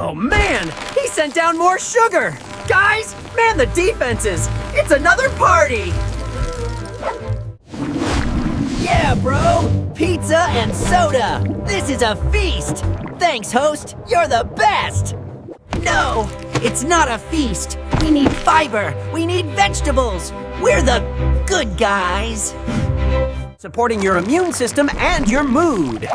Oh man, he sent down more sugar! Guys, man the defenses! It's another party! Yeah, bro! Pizza and soda! This is a feast! Thanks, host! You're the best! No, it's not a feast! We need fiber! We need vegetables! We're the good guys! Supporting your immune system and your mood.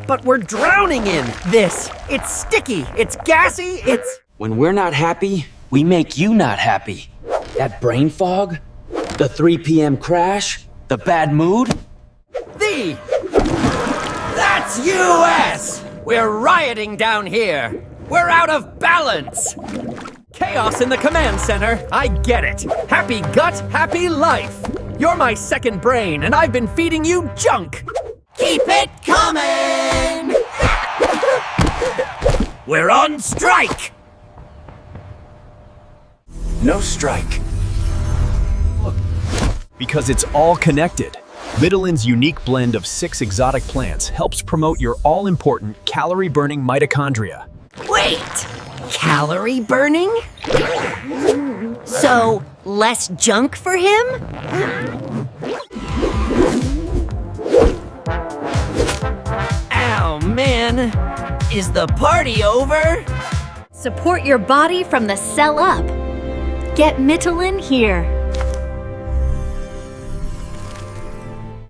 But we're drowning in this! It's sticky, it's gassy, it's... When we're not happy, we make you not happy. That brain fog, the 3 p.m. crash, the bad mood. That's US! We're rioting down here. We're out of balance. Chaos in the command center, I get it. Happy gut, happy life. You're my second brain, and I've been feeding you junk. Keep it coming! We're on strike! No strike. Because it's all connected. Mitolyn's unique blend of 6 exotic plants helps promote your all-important calorie-burning mitochondria. Wait! Calorie burning? So, less junk for him? Ow, man! Is the party over? Support your body from the cell up. Get Mitolyn here.